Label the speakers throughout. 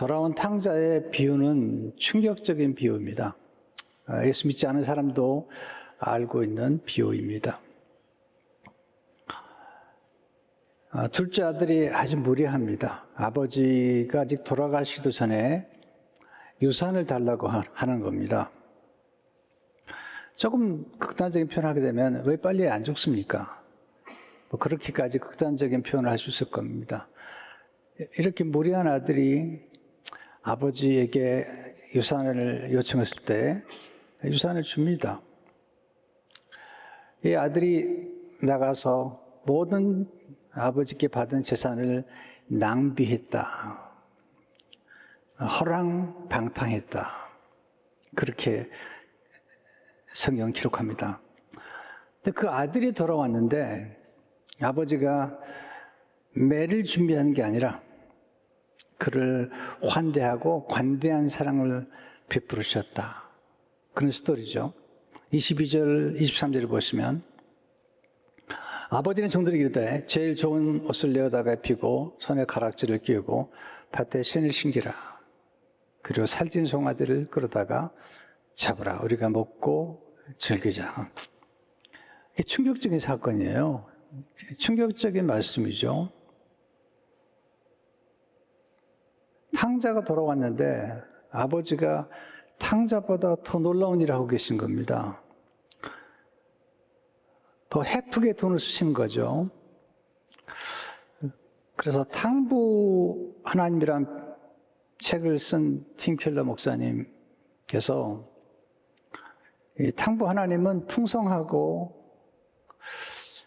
Speaker 1: 돌아온 탕자의 비유는 충격적인 비유입니다. 예수 믿지 않은 사람도 알고 있는 비유입니다. 둘째 아들이 아주 무례합니다. 아버지가 아직 돌아가시기도 전에 유산을 달라고 하는 겁니다. 조금 극단적인 표현을 하게 되면 왜 빨리 안 죽습니까? 그렇게까지 극단적인 표현을 할 수 있을 겁니다. 이렇게 무례한 아들이 아버지에게 유산을 요청했을 때 유산을 줍니다. 이 아들이 나가서 모든 아버지께 받은 재산을 낭비했다. 허랑방탕했다. 그렇게 성경은 기록합니다. 근데 그 아들이 돌아왔는데 아버지가 매를 준비하는 게 아니라 그를 환대하고 관대한 사랑을 베풀으셨다. 그런 스토리죠. 22절, 23절을 보시면 아버지는 종들에게 이르되 제일 좋은 옷을 내어다가 입히고 손에 가락지를 끼우고 밭에 신을 신기라. 그리고 살찐 송아지를 끌어다가 잡으라. 우리가 먹고 즐기자. 이게 충격적인 사건이에요. 충격적인 말씀이죠. 탕자가 돌아왔는데 아버지가 탕자보다 더 놀라운 일을 하고 계신 겁니다. 더 헤프게 돈을 쓰신 거죠. 그래서 탕부 하나님이란 책을 쓴 팀 켈러 목사님께서 이 탕부 하나님은 풍성하고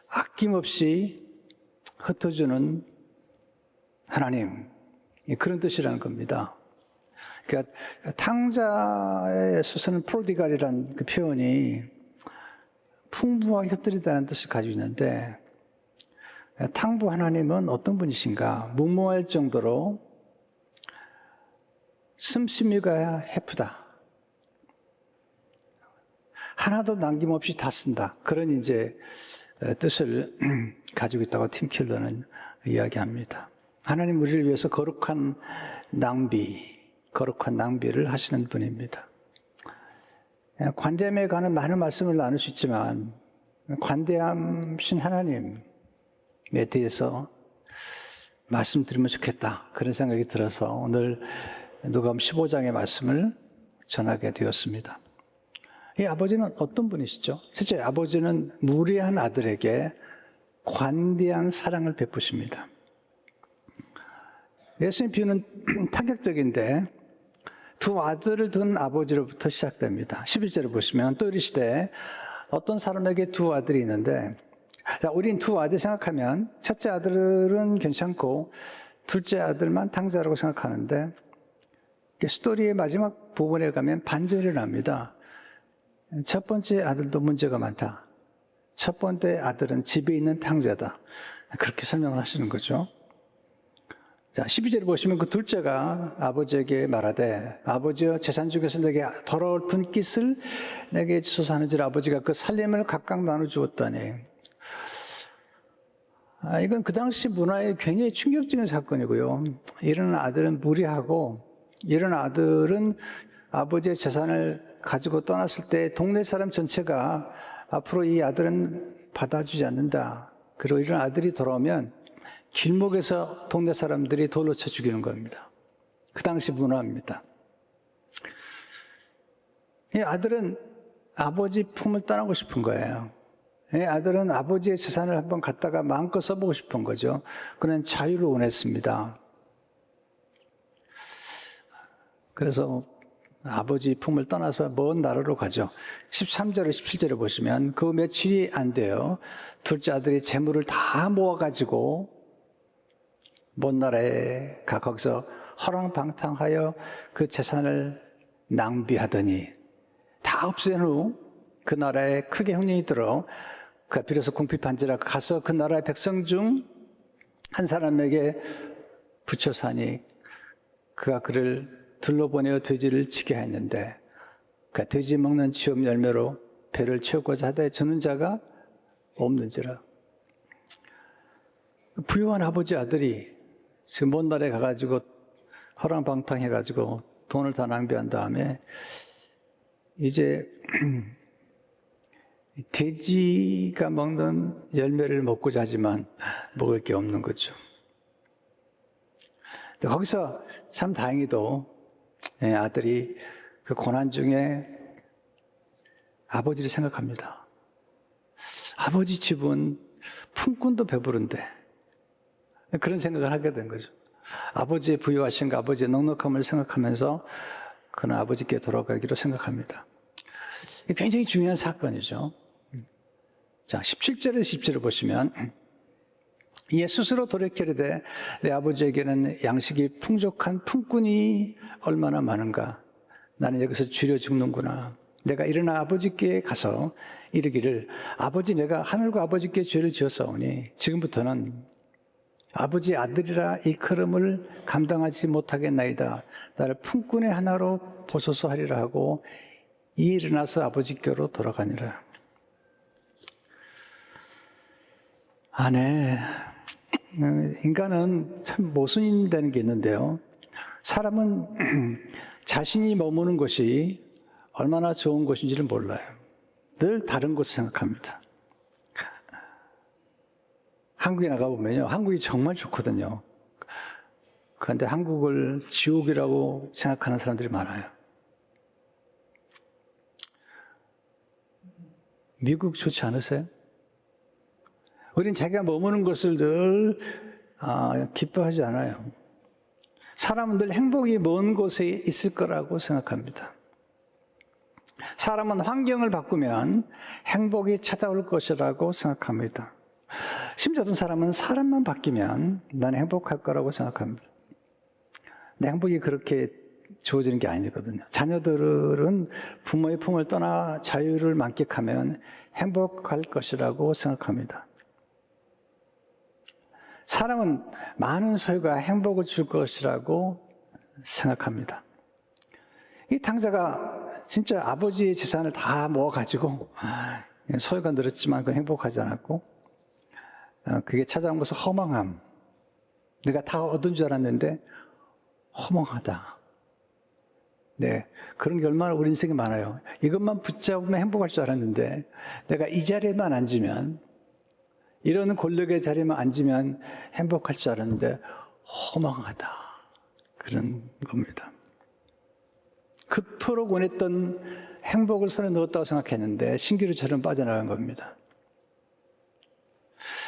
Speaker 1: 아낌없이 흩어주는 하나님, 그런 뜻이라는 겁니다. 그러니까 탕자에 있어서는 프로디갈이라는 그 표현이 풍부하게 흩뜨리다는 뜻을 가지고 있는데 탕부 하나님은 어떤 분이신가? 무모할 정도로 씀씀이가 헤프다. 하나도 남김없이 다 쓴다. 그런 이제 뜻을 가지고 있다고 팀 킬러는 이야기합니다. 하나님 우리를 위해서 거룩한 낭비를 하시는 분입니다. 관대함에 관한 많은 말씀을 나눌 수 있지만 관대하신 하나님에 대해서 말씀드리면 좋겠다. 그런 생각이 들어서 오늘 누가복음 15장의 말씀을 전하게 되었습니다. 이 아버지는 어떤 분이시죠? 실제 아버지는 무례한 아들에게 관대한 사랑을 베푸십니다. 예수님 비유는 타격적인데 두 아들을 둔 아버지로부터 시작됩니다. 11절을 보시면 또 이르시되 어떤 사람에게 두 아들이 있는데 우린 두 아들 생각하면 첫째 아들은 괜찮고 둘째 아들만 탕자라고 생각하는데 스토리의 마지막 부분에 가면 반전이 일어납니다. 첫 번째 아들도 문제가 많다. 첫 번째 아들은 집에 있는 탕자다. 그렇게 설명을 하시는 거죠. 자, 12절을 보시면 그 둘째가 아버지에게 말하되 아버지여 재산 중에서 내게 더러울 분깃을 내게 주소서 하는지라 아버지가 그 살림을 각각 나눠 주었다니. 이건 그 당시 문화의 굉장히 충격적인 사건이고요. 이런 아들은 무례하고 이런 아들은 아버지의 재산을 가지고 떠났을 때 동네 사람 전체가 앞으로 이 아들은 받아주지 않는다. 그리고 이런 아들이 돌아오면 길목에서 동네 사람들이 돌로 쳐 죽이는 겁니다. 그 당시 문화입니다. 이 아들은 아버지 품을 떠나고 싶은 거예요. 이 아들은 아버지의 재산을 한번 갖다가 마음껏 써보고 싶은 거죠. 그는 자유를 원했습니다. 그래서 아버지 품을 떠나서 먼 나라로 가죠. 13절에 17절에 보시면 그 며칠이 안 돼요. 둘째 아들이 재물을 다 모아가지고 먼 나라에 가 거기서 허랑방탕하여 그 재산을 낭비하더니 다 없앤 후 그 나라에 크게 흉년이 들어 그가 비로소 궁핍한지라 가서 그 나라의 백성 중 한 사람에게 붙여서 하니 그가 그를 들러보내어 돼지를 치게 했는데 그가 돼지 먹는 지업 열매로 배를 채우고자 하되 주는 자가 없는지라. 부유한 아버지 아들이 지금 먼 나라에 가가지고 허랑방탕해가지고 돈을 다 낭비한 다음에 이제 돼지가 먹는 열매를 먹고자 하지만 먹을 게 없는 거죠. 근데 거기서 참 다행히도 아들이 그 고난 중에 아버지를 생각합니다. 아버지 집은 품꾼도 배부른데, 그런 생각을 하게 된 거죠. 아버지의 부유하신가, 아버지의 넉넉함을 생각하면서 그는 아버지께 돌아가기로 생각합니다. 굉장히 중요한 사건이죠. 자, 17절에서 10절을 보시면, 이에 스스로 돌이키려되 내 아버지에게는 양식이 풍족한 품꾼이 얼마나 많은가. 나는 여기서 줄여 죽는구나. 내가 일어나 아버지께 가서 이르기를, 아버지, 내가 하늘과 아버지께 죄를 지었사오니 지금부터는 아버지의 아들이라 일컬음을 감당하지 못하겠나이다. 나를 품꾼의 하나로 보소서 하리라 하고 이에 일어나서 아버지께로 돌아가니라. 네. 인간은 참 모순되는 게 있는데요. 사람은 자신이 머무는 곳이 얼마나 좋은 곳인지를 몰라요. 늘 다른 곳을 생각합니다. 한국에 나가보면요, 한국이 정말 좋거든요. 그런데 한국을 지옥이라고 생각하는 사람들이 많아요. 미국 좋지 않으세요? 우리는 자기가 머무는 것을 늘 기뻐하지 않아요. 사람은 늘 행복이 먼 곳에 있을 거라고 생각합니다. 사람은 환경을 바꾸면 행복이 찾아올 것이라고 생각합니다. 심지어 어떤 사람은 사람만 바뀌면 나는 행복할 거라고 생각합니다. 근데 행복이 그렇게 주어지는 게 아니거든요. 자녀들은 부모의 품을 떠나 자유를 만끽하면 행복할 것이라고 생각합니다. 사람은 많은 소유가 행복을 줄 것이라고 생각합니다. 이 탕자가 진짜 아버지의 재산을 다 모아가지고 소유가 늘었지만 그건 행복하지 않았고, 그게 찾아온 것은 허망함. 내가 다 얻은 줄 알았는데 허망하다. 네, 그런 게 얼마나 우리 인생에 많아요. 이것만 붙잡으면 행복할 줄 알았는데 내가 이 자리에만 앉으면, 이런 권력의 자리에만 앉으면 행복할 줄 알았는데 허망하다. 그런 겁니다. 그토록 원했던 행복을 손에 넣었다고 생각했는데 신기루처럼 빠져나간 겁니다.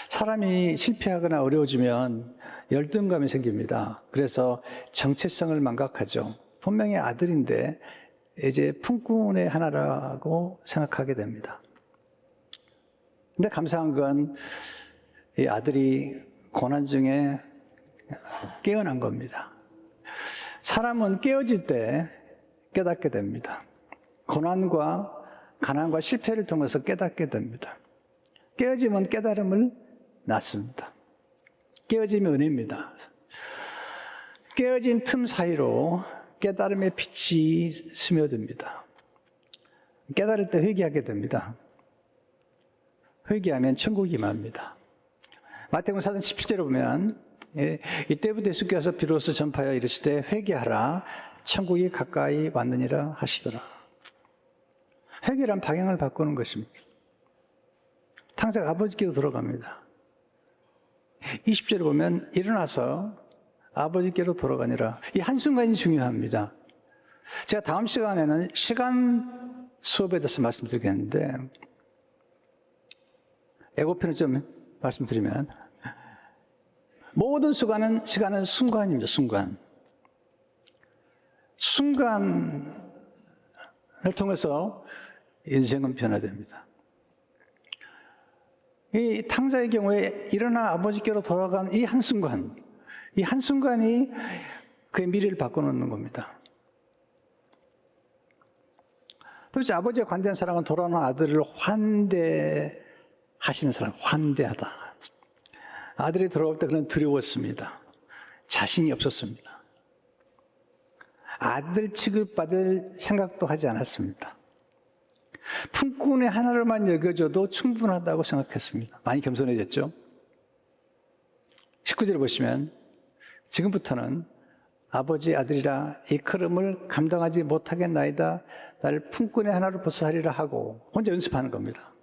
Speaker 1: 사람이 실패하거나 어려워지면 열등감이 생깁니다. 그래서 정체성을 망각하죠. 분명히 아들인데 이제 품꾼의 하나라고 생각하게 됩니다. 근데 감사한 건 이 아들이 고난 중에 깨어난 겁니다. 사람은 깨어질 때 깨닫게 됩니다. 고난과 가난과 실패를 통해서 깨닫게 됩니다. 깨어지면 깨달음을 낳습니다. 깨어짐이 은혜입니다. 깨어진 틈 사이로 깨달음의 빛이 스며듭니다. 깨달을 때 회개하게 됩니다. 회개하면 천국이 임합니다. 마태복음 4장 17절에 보면 이때부터 예수께서 비로소 전파하여 이르시되 회개하라 천국이 가까이 왔느니라 하시더라. 회개란 방향을 바꾸는 것입니다. 탕자가 아버지께로 돌아갑니다. 20절에 보면 일어나서 아버지께로 돌아가니라. 이 한순간이 중요합니다. 제가 다음 시간에는 시간 수업에 대해서 말씀드리겠는데, 예고편을 좀 말씀드리면, 모든 시간은 순간입니다. 순간을 통해서 인생은 변화됩니다. 이 탕자의 경우에 일어나 아버지께로 돌아간 이 한순간이 그의 미래를 바꿔놓는 겁니다. 도대체 아버지의 관대한 사랑은 돌아오는 아들을 환대하시는 사람, 환대하다. 아들이 돌아올 때 그는 두려웠습니다. 자신이 없었습니다. 아들 취급받을 생각도 하지 않았습니다. 품꾼의 하나로만 여겨줘도 충분하다고 생각했습니다. 많이 겸손해졌죠? 19절에 보시면 지금부터는 아버지 아들이라 이 걸음을 감당하지 못하겠나이다. 나를 품꾼의 하나로 보살이라 하고 혼자 연습하는 겁니다.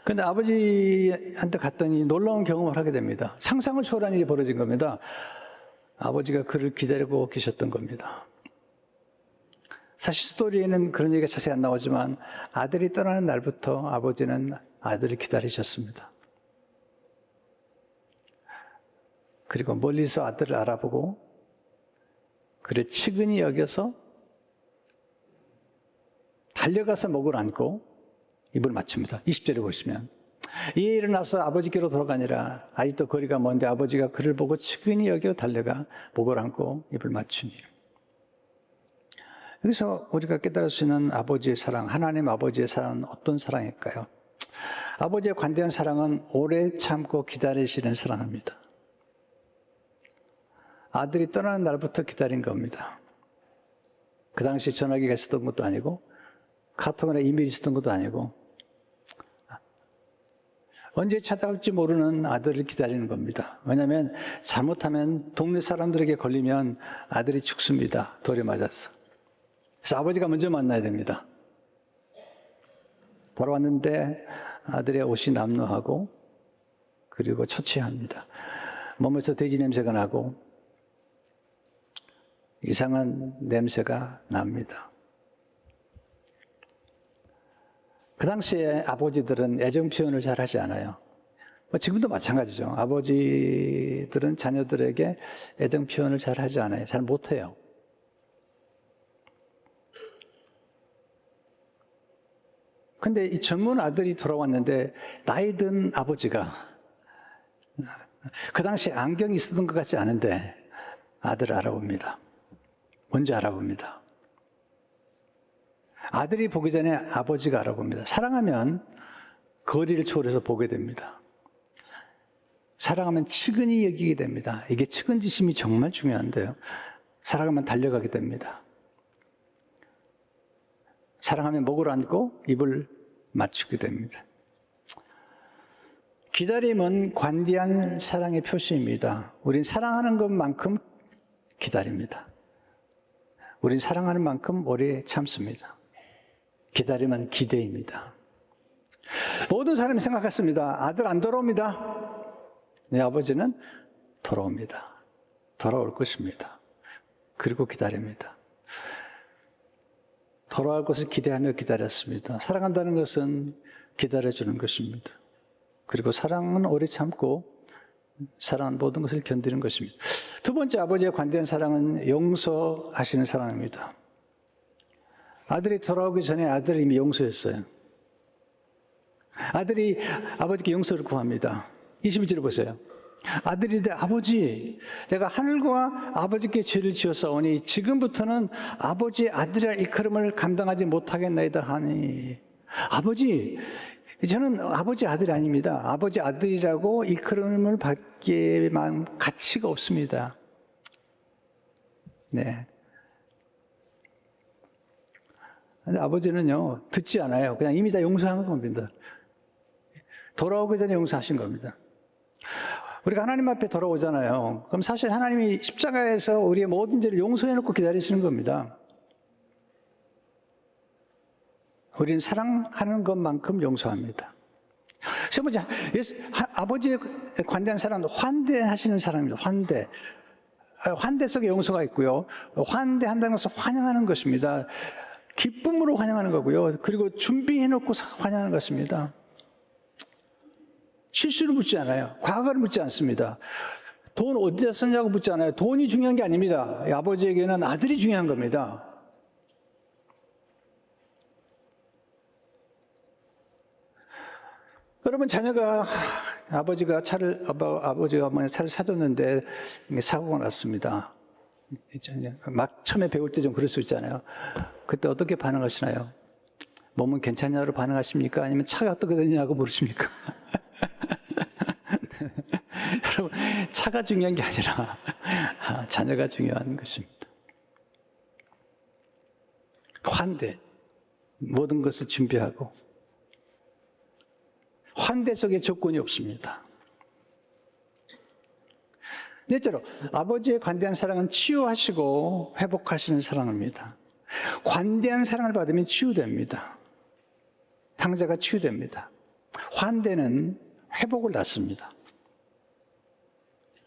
Speaker 1: 근데 아버지한테 갔더니 놀라운 경험을 하게 됩니다. 상상을 초월한 일이 벌어진 겁니다. 아버지가 그를 기다리고 계셨던 겁니다. 사실 스토리에는 그런 얘기가 자세히 안 나오지만 아들이 떠나는 날부터 아버지는 아들을 기다리셨습니다. 그리고 멀리서 아들을 알아보고 그를 측은히 여겨서 달려가서 목을 안고 입을 맞춥니다. 20절에 보시면 이에 일어나서 아버지께로 돌아가니라. 아직도 거리가 먼데 아버지가 그를 보고 측은히 여겨 달려가 목을 안고 입을 맞추니. 여기서 우리가 깨달을 수 있는 아버지의 사랑, 하나님 아버지의 사랑은 어떤 사랑일까요? 아버지의 관대한 사랑은 오래 참고 기다리시는 사랑입니다. 아들이 떠나는 날부터 기다린 겁니다. 그 당시 전화기가 있었던 것도 아니고 카톡이나 이메일이 있었던 것도 아니고 언제 찾아올지 모르는 아들을 기다리는 겁니다. 왜냐하면 잘못하면 동네 사람들에게 걸리면 아들이 죽습니다. 돌에 맞아서. 그래서 아버지가 먼저 만나야 됩니다. 돌아왔는데 아들의 옷이 남루하고 그리고 초췌합니다. 몸에서 돼지 냄새가 나고 이상한 냄새가 납니다. 그 당시에 아버지들은 애정 표현을 잘 하지 않아요. 지금도 마찬가지죠. 아버지들은 자녀들에게 애정 표현을 잘 하지 않아요. 잘 못해요. 근데 이 젊은 아들이 돌아왔는데 나이 든 아버지가 그 당시에 안경이 있었던 것 같지 않은데 아들을 알아봅니다. 먼저 알아봅니다. 아들이 보기 전에 아버지가 알아봅니다. 사랑하면 거리를 초월해서 보게 됩니다. 사랑하면 측은히 여기게 됩니다. 이게 측은지심이 정말 중요한데요. 사랑하면 달려가게 됩니다. 사랑하면 목을 안고 입을 맞추게 됩니다. 기다림은 관대한 사랑의 표시입니다. 우린 사랑하는 것만큼 기다립니다. 우린 사랑하는 만큼 오래 참습니다. 기다림은 기대입니다. 모든 사람이 생각했습니다. 아들 안 돌아옵니다. 내 아버지는 돌아옵니다. 돌아올 것입니다. 그리고 기다립니다. 돌아올 것을 기대하며 기다렸습니다. 사랑한다는 것은 기다려주는 것입니다. 그리고 사랑은 오래 참고 사랑은 모든 것을 견디는 것입니다. 두 번째 아버지의 관대한 사랑은 용서하시는 사랑입니다. 아들이 돌아오기 전에 아들이 이미 용서했어요. 아들이 아버지께 용서를 구합니다. 21절을 보세요. 아들이 이르되 아버지 내가 하늘과 아버지께 죄를 지었사오니 지금부터는 아버지의 아들이라 일컬음을 감당하지 못하겠나이다 하니. 아버지 저는 아버지 아들이 아닙니다. 아버지 아들이라고 일컬음을 받기에만 가치가 없습니다. 네. 근데 아버지는요 듣지 않아요. 그냥 이미 다 용서한 겁니다. 돌아오기 전에 용서하신 겁니다. 우리가 하나님 앞에 돌아오잖아요. 그럼 사실 하나님이 십자가에서 우리의 모든 죄를 용서해놓고 기다리시는 겁니다. 우리는 사랑하는 것만큼 용서합니다. 세 번째, 아버지의 관대한 사랑은 환대하시는 사랑입니다. 환대. 환대 속에 용서가 있고요. 환대한다는 것은 환영하는 것입니다. 기쁨으로 환영하는 거고요. 그리고 준비해놓고 환영하는 것입니다. 실수를 묻지 않아요. 과거를 묻지 않습니다. 돈 어디다 썼냐고 묻지 않아요. 돈이 중요한 게 아닙니다. 아버지에게는 아들이 중요한 겁니다. 여러분 자녀가 아버지가 어머니 차를 사줬는데 사고가 났습니다. 막 처음에 배울 때 좀 그럴 수 있잖아요. 그때 어떻게 반응하시나요? 몸은 괜찮냐로 반응하십니까? 아니면 차가 어떻게 되냐고 물으십니까? 여러분 차가 중요한 게 아니라 자녀가 중요한 것입니다. 환대, 모든 것을 준비하고 환대 속에 조건이 없습니다. 넷째로 아버지의 관대한 사랑은 치유하시고 회복하시는 사랑입니다. 관대한 사랑을 받으면 치유됩니다. 당자가 치유됩니다. 환대는 회복을 낳습니다.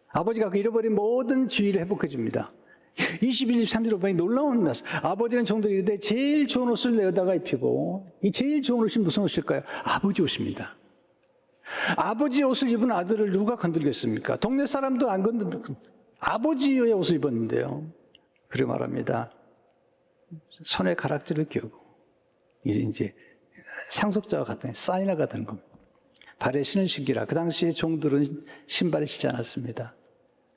Speaker 1: 아버지가 그 잃어버린 모든 지위를 회복해 줍니다. 21, 23절로 보니 놀라운 말씀. 아버지는 종들이 이르되 제일 좋은 옷을 내어다가 입히고, 이 제일 좋은 옷이 무슨 옷일까요? 아버지 옷입니다. 아버지의 옷을 입은 아들을 누가 건들겠습니까? 동네 사람도 안 건드리고 아버지의 옷을 입었는데요. 그래 말합니다. 손에 가락지를 끼우고 이제 상속자와 같은 사인화가 되는 겁니다. 발에 신은 신기라. 그 당시에 종들은 신발을 신지 않았습니다.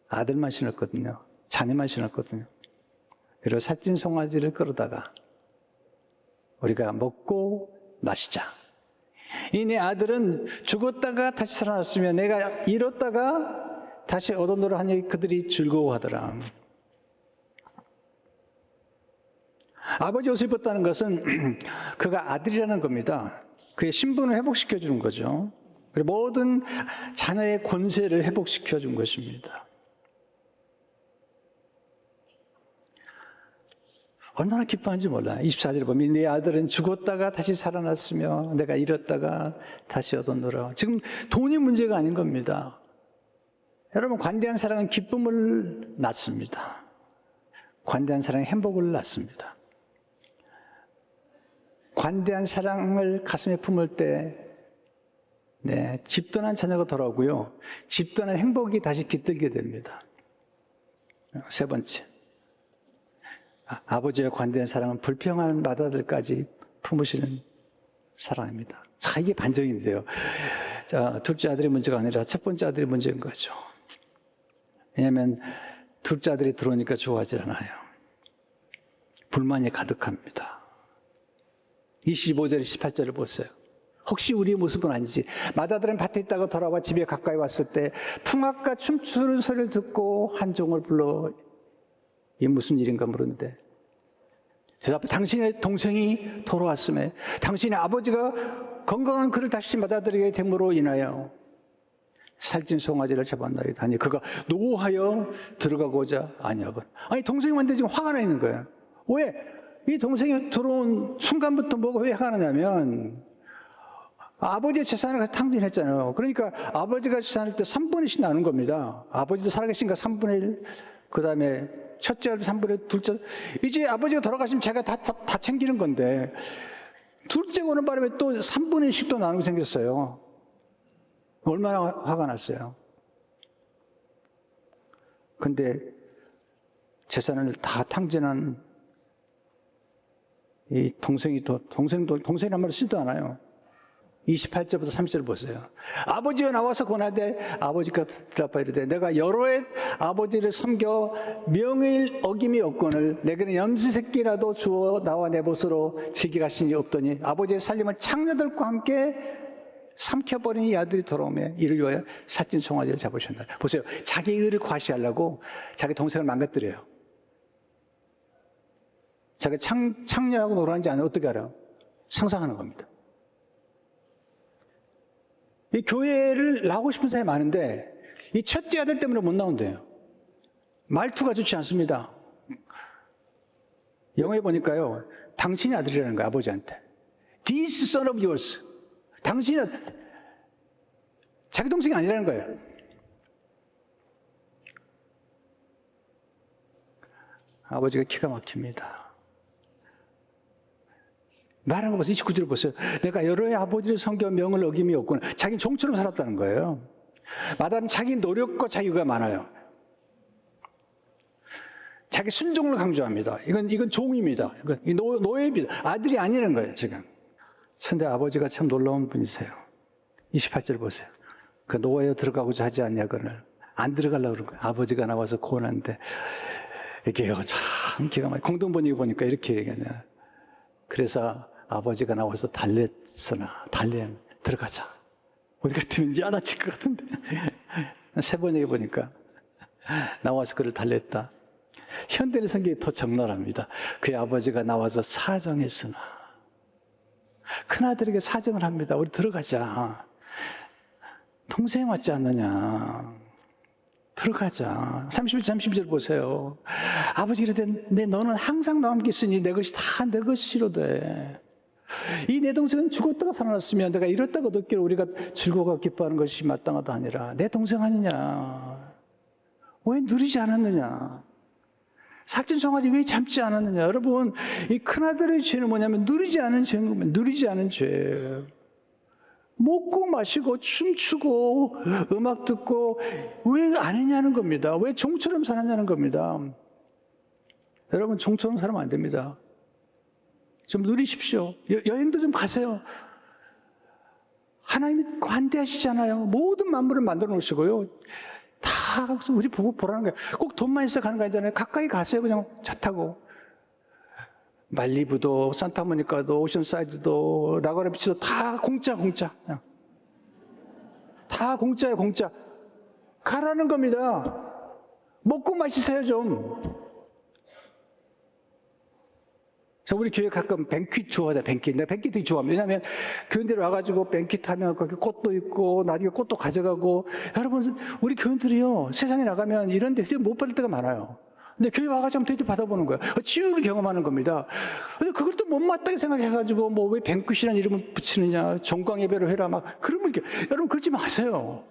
Speaker 1: 아들만 신었거든요. 자녀만 신었거든요. 그리고 살찐 송아지를 끌어다가 우리가 먹고 마시자. 이 내 아들은 죽었다가 다시 살아났으며 내가 잃었다가 다시 얻어노라 하니 그들이 즐거워하더라. 아버지 옷을 입었다는 것은 그가 아들이라는 겁니다. 그의 신분을 회복시켜 주는 거죠. 그리고 모든 자녀의 권세를 회복시켜 준 것입니다. 얼마나 기뻐하는지 몰라요. 24절에 보면 내 아들은 죽었다가 다시 살아났으며 내가 잃었다가 다시 얻었노라. 지금 돈이 문제가 아닌 겁니다. 여러분, 관대한 사랑은 기쁨을 낳습니다. 관대한 사랑은 행복을 낳습니다. 관대한 사랑을 가슴에 품을 때 집 떠난 자녀가 돌아오고요. 집 떠난 행복이 다시 깃들게 됩니다. 세 번째, 아버지의 관대한 사랑은 불평하는 맏아들까지 품으시는 사랑입니다. 자, 이게 반전인데요. 자, 둘째 아들이 문제가 아니라 첫 번째 아들이 문제인 거죠. 왜냐하면 둘째 아들이 들어오니까 좋아하지 않아요. 불만이 가득합니다. 25절, 18절을 보세요. 혹시 우리의 모습은 아니지. 맏아들은 밭에 있다가 돌아와 집에 가까이 왔을 때 풍악과 춤추는 소리를 듣고 한 종을 불러 이게 무슨 일인가 물었는데 당신의 동생이 돌아왔음에 당신의 아버지가 건강한 그를 다시 맏아들에게 됨으로 인하여 살찐 송아지를 잡았나이다 하니 그가 노하여 들어가고자 아니하거든. 아니 동생이 왔는데 지금 화가 나 있는 거예요. 왜? 이 동생이 들어온 순간부터 뭐가 왜 화가 나냐면 아버지의 재산을 같이 탕진했잖아요. 그러니까 아버지가 재산을 때 3분의 1씩 나눈 겁니다. 아버지도 살아계시니까 3분의 1, 그 다음에 첫째 아들 3분의 1, 둘째 이제 아버지가 돌아가시면 제가 다 챙기는 건데 둘째 오는 바람에 또 3분의 1씩도 나누게 생겼어요. 얼마나 화가 났어요. 근데 재산을 다 탕진한 이 동생이란 말을 쓰지도 않아요. 28절부터 30절 보세요. 아버지가 나와서 권하되 아버지가 대답하여 이르되 내가 여러 해 아버지를 섬겨 명일 어김이 없거늘 내게는 염소새끼라도 주어 나와 내 벗으로 지게 가시니 없더니 아버지의 살림을 창녀들과 함께 삼켜버린 이 아들이 돌아오며 이를 위하여 살찐 송아지를 잡으셨다. 보세요. 자기 의를 과시하려고 자기 동생을 망가뜨려요. 자기 창녀하고 놀았는지 안 어떻게 알아요? 상상하는 겁니다. 이 교회를 나오고 싶은 사람이 많은데 이 첫째 아들 때문에 못 나온대요. 말투가 좋지 않습니다. 영어에 보니까요. 당신의 아들이라는 거예요. 아버지한테. This son of yours. 당신은 자기 동생이 아니라는 거예요. 아버지가 기가 막힙니다. 말하는 거 보세요. 29절을 보세요. 내가 여러 해 아버지를 섬겨 명을 어김이 없구나. 자기는 종처럼 살았다는 거예요. 마다는 자기 노력과 자유가 많아요. 자기 순종을 강조합니다. 이건 종입니다. 이건 노예입니다. 아들이 아니라는 거예요, 지금. 그런데 아버지가 참 놀라운 분이세요. 28절 보세요. 그 노예에 들어가고자 하지 않냐거늘 안 들어가려고 그런 거예요. 아버지가 나와서 고난데 이게요, 참 기가 막히게 공동번역에 보니까 이렇게 얘기하냐. 그래서 아버지가 나와서 달래면 들어가자. 우리 같으면 야단칠 것 같은데. 세 번역에 보니까 나와서 그를 달랬다. 현대의 성경이 더 적나라합니다. 그의 아버지가 나와서 사정했으나 큰아들에게 사정을 합니다. 우리 들어가자. 동생 왔지 않느냐. 들어가자. 31절, 32절 보세요. 아버지가 이르되 너는 항상 나와 함께 있으니 내 것이 다 내 것이로되 이 내 동생은 죽었다가 살아났으면 내가 이렇다고 얻기를 우리가 즐거워 기뻐하는 것이 마땅하다 하니라. 내 동생 아니냐? 왜 누리지 않았느냐? 삭진성하지 왜 참지 않았느냐? 여러분, 이 큰아들의 죄는 뭐냐면 누리지 않은 죄인 겁니다. 누리지 않은 죄. 먹고 마시고 춤추고 음악 듣고 왜 안 했냐는 겁니다. 왜 종처럼 살았냐는 겁니다. 여러분, 종처럼 살면 안 됩니다. 좀 누리십시오. 여행도 좀 가세요. 하나님이 관대하시잖아요. 모든 만물을 만들어 놓으시고요. 다 우리 보고 보라는 거예요. 꼭 돈만 있어 가는 거 아니잖아요. 가까이 가세요. 그냥 차 타고. 말리부도 산타모니카도 오션사이드도 나가라 비치도 다 공짜. 그냥. 다 공짜예요. 공짜. 가라는 겁니다. 먹고 마시세요 좀. 저 우리 교회 가끔 뱅퀴 좋아하다. 뱅퀴. 내가 뱅퀴 되게 좋아합니다. 왜냐하면 교인들이 와가지고 뱅퀴 타면 거기 꽃도 있고 나중에 꽃도 가져가고. 여러분 우리 교인들이요 세상에 나가면 이런 데 못 받을 때가 많아요. 근데 교회 와가지고 대접 받아보는 거예요. 치유를 경험하는 겁니다. 근데 그걸 또 못마땅하게 생각해가지고 뭐 왜 뱅퀴이라는 이름을 붙이느냐, 종광 예배를 해라 막 그러면 여러분 그러지 마세요.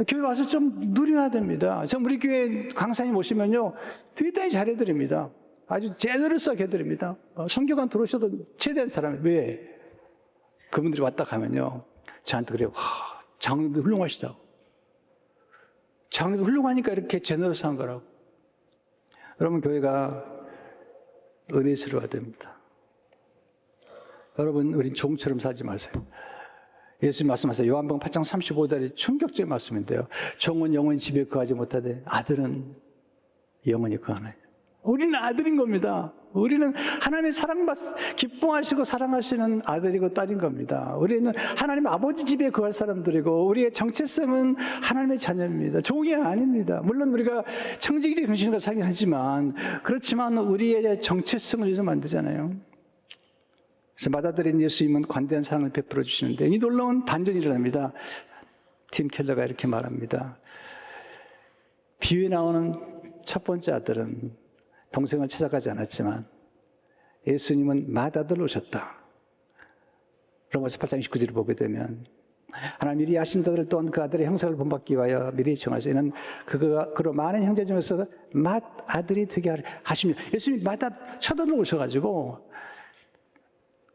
Speaker 1: 교회 와서 좀 누려야 됩니다. 저 우리 교회 강사님 오시면요 대단히 잘해드립니다. 아주 제너러스하게 해드립니다. 성교관 들어오셔도 최대한 사람이 왜? 그분들이 왔다 가면요 저한테 그래요. 장로님도 훌륭하시다고. 장로님도 훌륭하니까 이렇게 제너러스한 거라고. 여러분 교회가 은혜스러워야 됩니다. 여러분 우린 종처럼 살지 마세요. 예수님 말씀하세요. 요한복음 8장 35절이 충격적인 말씀인데요. 종은 영원히 집에 거하지 못하되 아들은 영원히 거하나니. 우리는 아들인 겁니다. 우리는 하나님의 사랑받 기뻐하시고 사랑하시는 아들이고 딸인 겁니다. 우리는 하나님 아버지 집에 거할 사람들이고 우리의 정체성은 하나님의 자녀입니다. 종이 아닙니다. 물론 우리가 청지기적 정신과 살긴 하지만 그렇지만 우리의 정체성을 위해서 만들잖아요. 그래서 받아들인 예수님은 관대한 사랑을 베풀어 주시는데 이 놀라운 반전이 일어납니다. 팀 켈러가 이렇게 말합니다. 비유에 나오는 첫 번째 아들은 동생을 찾아가지 않았지만 예수님은 맏아들로 오셨다. 로마서 8장 29절을 보게 되면 하나님 미리 아신 자들 또한 그 아들의 형상을 본받기 위하여 미리 정하셔 이는 그로 많은 형제 중에서 맏아들이 되게 하시며 예수님이 첫 아들로 오셔가지고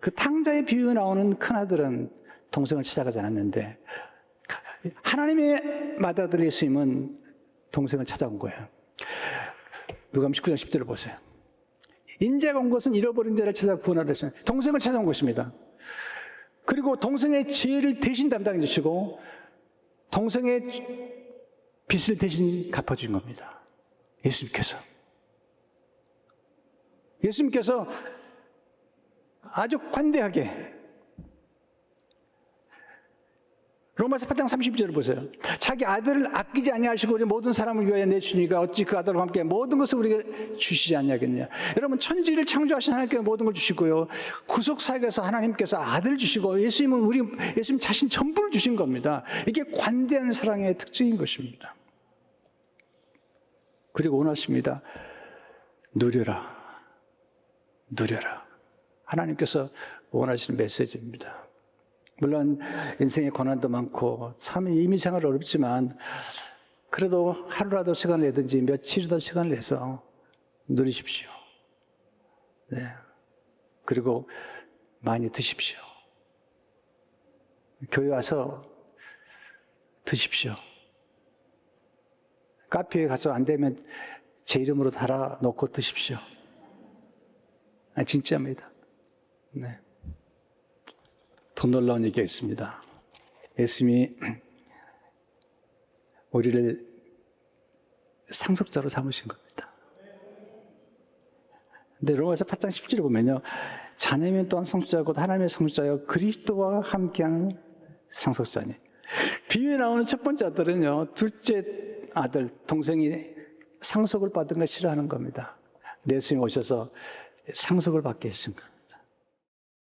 Speaker 1: 그 탕자의 비유에 나오는 큰아들은 동생을 찾아가지 않았는데 하나님의 맏아들 예수님은 동생을 찾아온 거예요. 누가복음 19장 10절을 보세요. 인자가 온 것은 잃어버린 자를 찾아 구원하려 하시는 동생을 찾아온 것입니다. 그리고 동생의 죄를 대신 담당해 주시고 동생의 빚을 대신 갚아준 겁니다. 예수님께서 아주 관대하게 로마서 8장 30절을 보세요. 자기 아들을 아끼지 아니하시고 우리 모든 사람을 위하여 내주니까 어찌 그 아들과 함께 모든 것을 우리에게 주시지 아니하겠느냐. 여러분 천지를 창조하신 하나님께서 모든 걸 주시고요. 구속사역에서 하나님께서 아들 주시고 예수님 자신 전부를 주신 겁니다. 이게 관대한 사랑의 특징인 것입니다. 그리고 원하십니다. 누려라. 하나님께서 원하시는 메시지입니다. 물론 인생의 고난도 많고 참 이민 생활 어렵지만 그래도 하루라도 시간을 내든지 며칠이라도 시간을 내서 누리십시오. 네. 그리고 많이 드십시오. 교회 와서 드십시오. 카페에 가서 안 되면 제 이름으로 달아놓고 드십시오. 진짜입니다. 네. 더 놀라운 얘기가 있습니다. 예수님이 우리를 상속자로 삼으신 겁니다. 근데 로마서 8장 10절에 보면요. 자녀면 또한 상속자고 하나님의 상속자여 그리스도와 함께하는 상속자니. 비유에 나오는 첫 번째 아들은요. 둘째 아들, 동생이 상속을 받은 걸 싫어하는 겁니다. 예수님이 오셔서 상속을 받게 하신 거예요.